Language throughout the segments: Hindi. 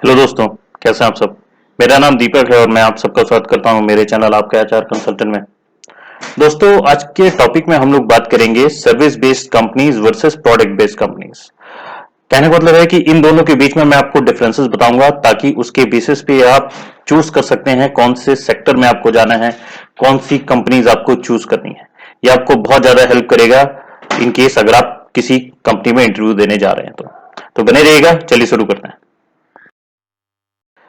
हेलो दोस्तों, कैसे हैं आप सब। मेरा नाम दीपक है और मैं आप सबका स्वागत करता हूं मेरे चैनल आपके आचार कंसल्टेंट में। दोस्तों, आज के टॉपिक में हम लोग बात करेंगे service based companies versus product based companies. कहने का मतलब है कि इन दोनों के बीच में मैं आपको डिफरेंसेस बताऊंगा ताकि उसके बेसिस पे आप चूज कर सकते हैं कौन से सेक्टर में आपको जाना है, कौन सी कंपनीज आपको चूज करनी है। यह आपको बहुत ज्यादा हेल्प करेगा इन केस अगर आप किसी कंपनी में इंटरव्यू देने जा रहे हैं तो बने रहिएगा। चलिए शुरू करते हैं।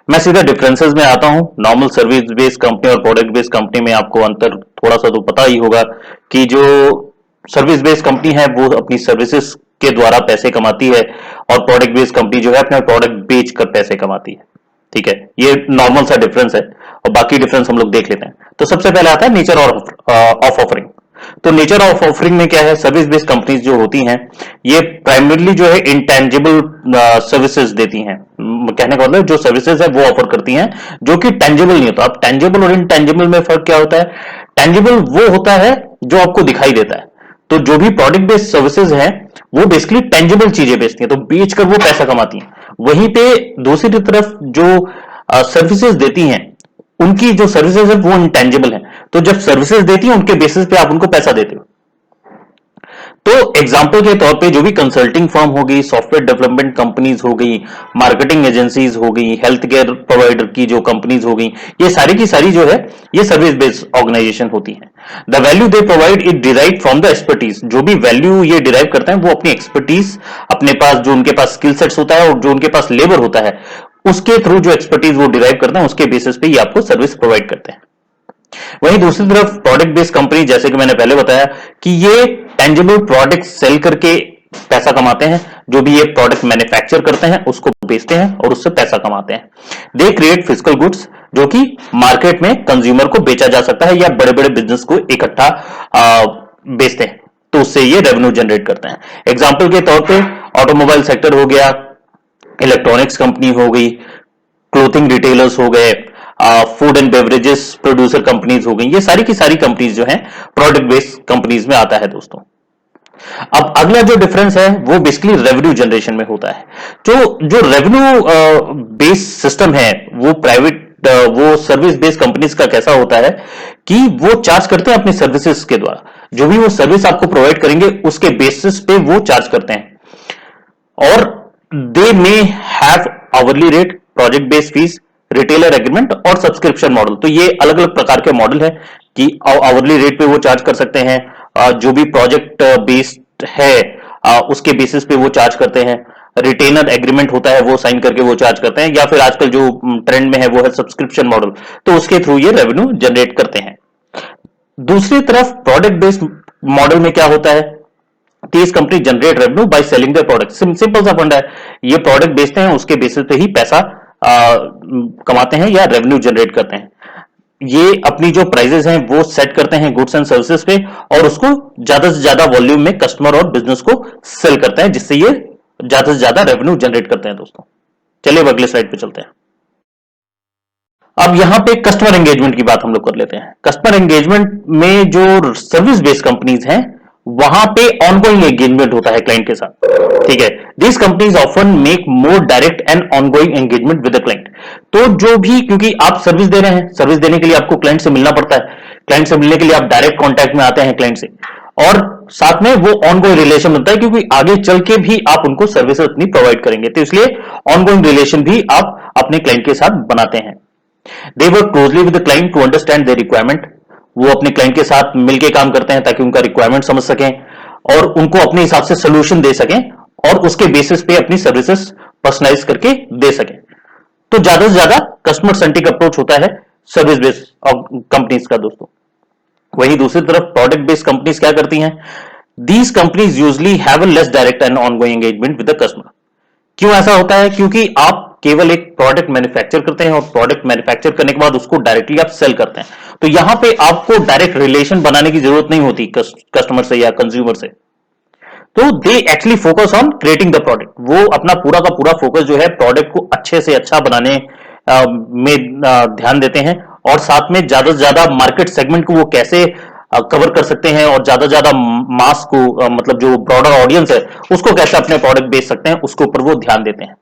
मैं सीधा डिफरेंसेस में आता हूं। नॉर्मल सर्विस बेस्ड कंपनी और प्रोडक्ट बेस्ड कंपनी में आपको अंतर थोड़ा सा तो पता ही होगा कि जो सर्विस बेस्ड कंपनी है वो अपनी सर्विसेज के द्वारा पैसे कमाती है और प्रोडक्ट बेस्ड कंपनी जो है अपना प्रोडक्ट बेचकर पैसे कमाती है। ठीक है, ये नॉर्मल सा डिफरेंस है और बाकी डिफरेंस हम लोग देख लेते हैं। तो सबसे पहले आता है नेचर ऑफ ऑफरिंग। तो नेचर ऑफ ऑफरिंग में क्या है, सर्विस बेस्ड कंपनीज जो होती हैं ये प्राइमरीली जो है इंटेंजिबल सर्विसेज देती हैं। कहने का मतलब जो सर्विसेज है वो ऑफर करती हैं जो कि टेंजिबल नहीं होता। अब टेंजिबल और इनटेंजिबल में फर्क क्या होता है? टेंजिबल वो होता है जो आपको दिखाई देता है। तो जो भी प्रोडक्ट बेस्ड सर्विसेज हैं वो बेसिकली टेंजिबल चीजें बेचती हैं, तो बेचकर वो पैसा कमाती हैं। वहीं पे दूसरी तरफ जो सर्विसेज देती हैं उनकी जो सर्विसेज है वो इंटेंजिबल है। तो जब सर्विसेज देती है उनके बेसिस पे आप उनको पैसा देते हो। तो एग्जाम्पल के तौर पे जो भी कंसल्टिंग फर्म हो गई, सॉफ्टवेयर डेवलपमेंट कंपनीज हो गई, मार्केटिंग एजेंसीज हो गई, हेल्थ केयर प्रोवाइडर की जो कंपनीज हो गई, ये सारी की सारी जो है ये सर्विस बेस्ड ऑर्गेनाइजेशन होती है। The value they provide it derive from the expertise. जो भी वैल्यू ये डिराइव करते हैं वो अपनी एक्सपर्टीज, अपने पास जो उनके पास स्किल सेट्स होता है और जो उनके पास लेबर होता है उसके थ्रू जो एक्सपर्टीज वो डिराइव करते हैं उसके बेसिस पे ये आपको सर्विस प्रोवाइड करते हैं। वहीं दूसरी तरफ प्रोडक्ट बेस्ड कंपनी, जैसे कि मैंने पहले बताया कि ये टेंजिबल प्रोडक्ट सेल करके पैसा कमाते हैं। जो भी ये प्रोडक्ट मैन्युफैक्चर करते हैं उसको बेचते हैं और उससे पैसा कमाते हैं। दे क्रिएट फिजिकल गुड्स जो कि मार्केट में कंज्यूमर को बेचा जा सकता है या बड़े बड़े बिजनेस को इकट्ठा बेचते हैं, तो उससे ये रेवेन्यू जनरेट करते हैं। एग्जाम्पल के तौर पे ऑटोमोबाइल सेक्टर हो गया, इलेक्ट्रॉनिक्स कंपनी हो गई, क्लोथिंग रिटेलर्स हो गए, food and beverages producer companies हो गई, ये सारी की सारी कंपनीज जो हैं प्रोडक्ट बेस्ड कंपनीज में आता है दोस्तों। अब अगला जो डिफरेंस है वो बेसिकली रेवेन्यू जनरेशन में होता है। जो रेवेन्यू बेस्ड सिस्टम है वो प्राइवेट वो सर्विस बेस्ड कंपनीज का कैसा होता है कि वो चार्ज करते हैं अपनी सर्विसेज के द्वारा। जो भी वो सर्विस आपको प्रोवाइड करेंगे उसके बेसिस पे वो चार्ज करते हैं और they may have hourly rate, project based fees, retailer agreement और सब्सक्रिप्शन मॉडल। तो ये अलग अलग प्रकार के मॉडल है कि आवरली रेट पे वो चार्ज कर सकते हैं, जो भी प्रोजेक्ट बेस्ड है उसके बेसिस पे वो चार्ज करते हैं, रिटेलर एग्रीमेंट होता है वो साइन करके वो चार्ज करते हैं, या फिर आजकल जो ट्रेंड में है वो है सब्सक्रिप्शन मॉडल, तो उसके थ्रू ये रेवेन्यू जनरेट करते हैं। दूसरी तरफ प्रोडक्ट बेस्ड मॉडल में क्या होता है, तीस company generate revenue by selling their product. Simple सा फंडा है, ये प्रोडक्ट बेचते हैं उसके बेसिस पे ही पैसा कमाते हैं या रेवेन्यू जनरेट करते हैं। ये अपनी जो प्राइसेस हैं वो सेट करते हैं गुड्स एंड सर्विसेज पे और उसको ज्यादा से ज्यादा वॉल्यूम में कस्टमर और बिजनेस को सेल करते हैं, जिससे ये ज्यादा से ज्यादा रेवेन्यू जनरेट करते हैं दोस्तों। चलिए अब अगले स्लाइड पे चलते हैं। अब यहां पे कस्टमर एंगेजमेंट की बात हम लोग कर लेते हैं। कस्टमर एंगेजमेंट में जो सर्विस बेस्ड कंपनीज हैं वहां पे ऑनगोइंग एंगेजमेंट होता है क्लाइंट के साथ। ठीक है, this companies often make more direct and ongoing engagement with the client. तो जो भी, क्योंकि आप सर्विस दे रहे हैं, सर्विस देने के लिए आपको क्लाइंट से मिलना पड़ता है, क्लाइंट से मिलने के लिए आप डायरेक्ट कॉन्टैक्ट में आते हैं क्लाइंट से, और साथ में वो ऑनगोइंग रिलेशन बनता है क्योंकि आगे चल के भी आप उनको सर्विस अपनी प्रोवाइड करेंगे, तो इसलिए ऑनगोइंग रिलेशन भी आप अपने क्लाइंट के साथ बनाते हैं। They work closely with the client to understand their requirement. वो अपने क्लाइंट के साथ मिलकर काम करते हैं ताकि उनका रिक्वायरमेंट समझ सकें और उनको अपने हिसाब से सोल्यूशन दे सकें और उसके बेसिस पे अपनी सर्विसेज पर्सनलाइज करके दे सकें। तो ज्यादा से ज्यादा कस्टमर सेंट्रिक अप्रोच होता है सर्विस बेस्ड कंपनीज का दोस्तों। वहीं दूसरी तरफ प्रोडक्ट बेस्ड कंपनीज क्या करती हैं, these companies usually have a less direct and ongoing engagement with the customer. क्यों ऐसा होता है? क्योंकि आप केवल एक प्रोडक्ट मैन्युफैक्चर करते हैं और प्रोडक्ट मैन्युफैक्चर करने के बाद उसको डायरेक्टली आप सेल करते हैं, तो यहां पे आपको डायरेक्ट रिलेशन बनाने की जरूरत नहीं होती कस्टमर से या कंज्यूमर से। तो they actually focus on creating the product. वो अपना पूरा का पूरा फोकस जो है प्रोडक्ट को अच्छे से अच्छा बनाने में ध्यान देते हैं और साथ में ज्यादा से ज्यादा मार्केट सेगमेंट को वो कैसे कवर कर सकते हैं और ज्यादा ज्यादा मास को मतलब जो ब्रॉडर ऑडियंस है उसको कैसे अपने प्रोडक्ट बेच सकते हैं उसके ऊपर वो ध्यान देते हैं।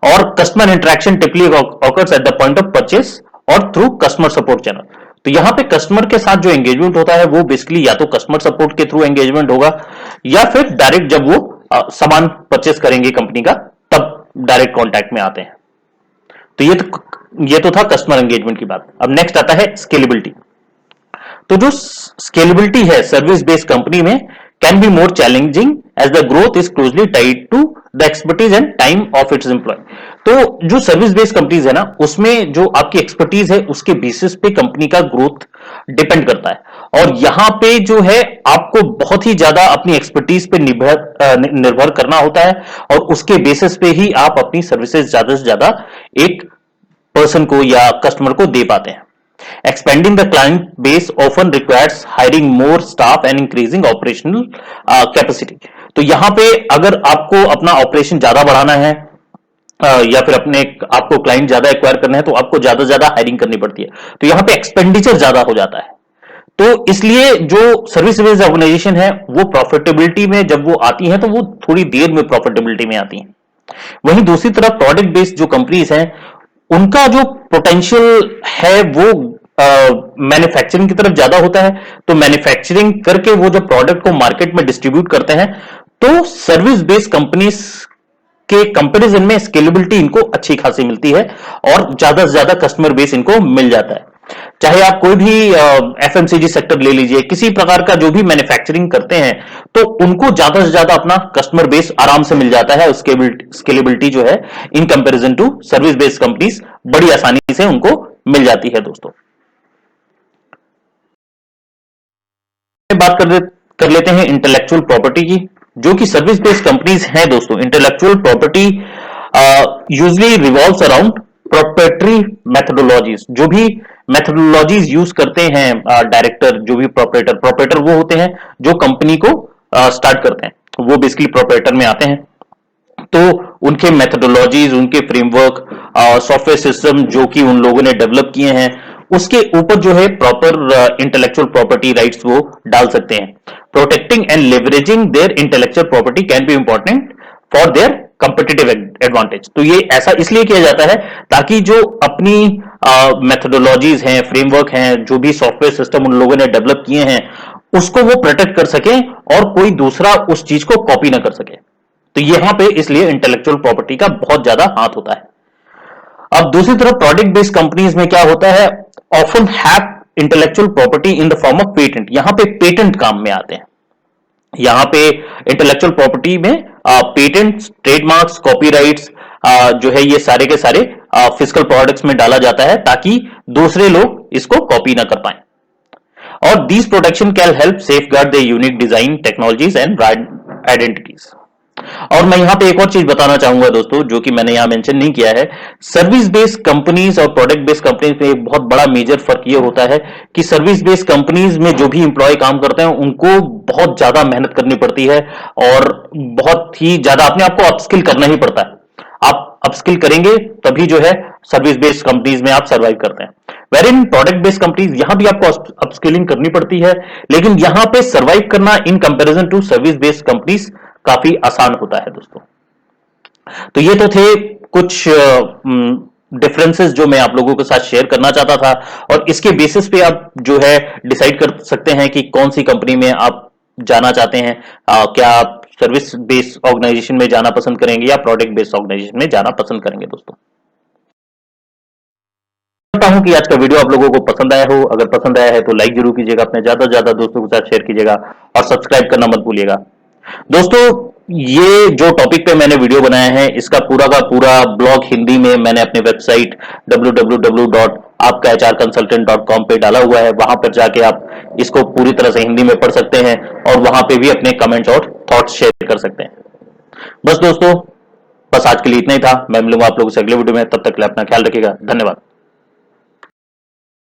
और customer interaction typically occurs at the point of purchase और थ्रू कस्टमर सपोर्ट चैनल। तो यहां पे कस्टमर के साथ जो एंगेजमेंट होता है वो बेसिकली या तो कस्टमर सपोर्ट के थ्रू एंगेजमेंट होगा या फिर डायरेक्ट जब वो सामान परचेस करेंगे कंपनी का तब डायरेक्ट कॉन्टैक्ट में आते हैं। तो ये तो था कस्टमर एंगेजमेंट की बात। अब नेक्स्ट आता है स्केलेबिलिटी। तो जो स्केलेबिलिटी है सर्विस बेस्ड कंपनी में can be more challenging as the growth is closely tied to the expertise and time of its employ. तो जो सर्विस बेस्ड कंपनीज है ना, उसमें जो आपकी एक्सपर्टीज है उसके बेसिस पे कंपनी का ग्रोथ डिपेंड करता है। और यहां पे जो है आपको बहुत ही ज्यादा अपनी एक्सपर्टीज पे निर्भर करना होता है और उसके बेसिस पे ही आप अपनी सर्विसेज ज्यादा से ज्यादा एक पर्सन को या कस्टमर को दे पाते हैं। Expanding the client base often requires hiring more staff and increasing operational capacity। तो यहां पे अगर आपको अपना ऑपरेशन ज्यादा बढ़ाना है या फिर आपको क्लाइंट ज्यादा एक्वायर करना है तो आपको ज्यादा ज्यादा हायरिंग करनी पड़ती है। तो यहां पे एक्सपेंडिचर ज्यादा हो जाता है। तो इसलिए जो सर्विस बेस्ड ऑर्गेनाइजेशन है वो प्रॉफिटेबिलिटी में जब वो आती है तो वो थोड़ी देर में प्रॉफिटेबिलिटी में आती है। वहीं दूसरी तरफ प्रोडक्ट बेस्ड जो कंपनीज हैं उनका जो पोटेंशियल है वो मैन्युफैक्चरिंग की तरफ ज्यादा होता है। तो मैन्युफैक्चरिंग करके वो जो प्रोडक्ट को मार्केट में डिस्ट्रीब्यूट करते हैं, तो सर्विस बेस्ड कंपनीज के कंपैरिजन में स्केलेबिलिटी इनको अच्छी खासी मिलती है और ज्यादा से ज्यादा कस्टमर बेस इनको मिल जाता है। चाहे आप कोई भी एफएमसीजी सेक्टर ले लीजिए, किसी प्रकार का जो भी मैन्युफैक्चरिंग करते हैं तो उनको ज्यादा से ज्यादा अपना कस्टमर बेस आराम से मिल जाता है। स्केलेबिलिटी जो है in comparison to service based companies बड़ी आसानी से उनको मिल जाती है। दोस्तों बात कर लेते हैं इंटेलेक्चुअल प्रॉपर्टी की, जो कि सर्विस बेस्ड कंपनीज हैं। दोस्तों intellectual property usually revolves around proprietary methodologies. जो भी मेथोडोलॉजीज यूज करते हैं डायरेक्टर, जो भी प्रोप्राइटर वो होते हैं जो कंपनी को स्टार्ट करते हैं, वो बेसिकली प्रोप्राइटर में आते हैं। तो उनके मेथोडोलॉजीज, उनके फ्रेमवर्क, सॉफ्टवेयर सिस्टम जो कि उन लोगों ने डेवलप किए हैं, उसके ऊपर जो है प्रॉपर इंटेलेक्चुअल प्रॉपर्टी राइट्स वो डाल सकते हैं। Protecting and leveraging there intellectual property can be important for their competitive advantage. तो ये ऐसा इसलिए किया जाता है ताकि जो अपनी मेथोडोलॉजीज हैं, फ्रेमवर्क हैं, जो भी सॉफ्टवेयर सिस्टम उन लोगों ने डेवलप किए हैं, उसको वो प्रोटेक्ट कर सके और कोई दूसरा उस चीज को कॉपी ना कर सके। तो यहां पे इसलिए इंटेलेक्चुअल प्रॉपर्टी का बहुत ज्यादा हाथ होता है। अब दूसरी तरफ प्रोडक्ट बेस्ड कंपनीज में क्या होता है, often have intellectual property in the form of patent. यहां पे पेटेंट काम में आते हैं। यहां पे इंटेलेक्चुअल प्रॉपर्टी में पेटेंट्स, ट्रेडमार्क्स, कॉपीराइट्स जो है ये सारे के सारे फिजिकल प्रोडक्ट्स में डाला जाता है ताकि दूसरे लोग इसको कॉपी ना कर पाए। और these protection can help safeguard the unique design, technologies and brand identities. और मैं यहां पे एक और चीज बताना चाहूंगा दोस्तों, जो कि मैंने यहां मेंशन नहीं किया है। सर्विस बेस्ड कंपनीज और प्रोडक्ट बेस्ड कंपनीज में एक बहुत बड़ा मेजर फर्क ये होता है कि सर्विस बेस्ड कंपनीज में जो भी इंप्लॉय काम करते हैं उनको बहुत ज्यादा मेहनत करनी पड़ती है और बहुत ही ज्यादा अपने आप को अपस्किल करना ही पड़ता है। आप अपस्किल करेंगे तभी जो है सर्विस बेस्ड कंपनीज में आप सर्वाइव करते हैं। Where in product based companies यहां भी आपको अपस्किलिंग करनी पड़ती है, लेकिन यहां पे सर्वाइव करना in comparison to service based companies काफी आसान होता है। दोस्तों तो ये तो थे कुछ डिफरेंसेस जो मैं आप लोगों के साथ शेयर करना चाहता था, और इसके बेसिस पे आप जो है डिसाइड कर सकते हैं कि कौन सी कंपनी में आप जाना चाहते हैं। क्या आप सर्विस बेस्ड ऑर्गेनाइजेशन में जाना पसंद करेंगे या प्रोडक्ट बेस्ड ऑर्गेनाइजेशन में जाना पसंद करेंगे। दोस्तों हूं कि आज का वीडियो आप लोगों को पसंद आया हो। अगर पसंद आया है तो लाइक जरूर कीजिएगा, अपने ज्यादा से ज्यादा दोस्तों के साथ शेयर कीजिएगा और सब्सक्राइब करना मत भूलिएगा। दोस्तों ये जो टॉपिक पे मैंने वीडियो बनाया है इसका पूरा का पूरा ब्लॉग हिंदी में मैंने अपने वेबसाइट www.aapkahrconsultant.com पे डाला हुआ है। वहां पर जाके आप इसको पूरी तरह से हिंदी में पढ़ सकते हैं और वहां पे भी अपने कमेंट्स और थॉट्स शेयर कर सकते हैं। बस दोस्तों, बस आज के लिए इतना ही था। मैं मिलूंगा आप लोगों से अगले वीडियो में, तब तक के लिए अपना ख्याल रखिएगा। धन्यवाद।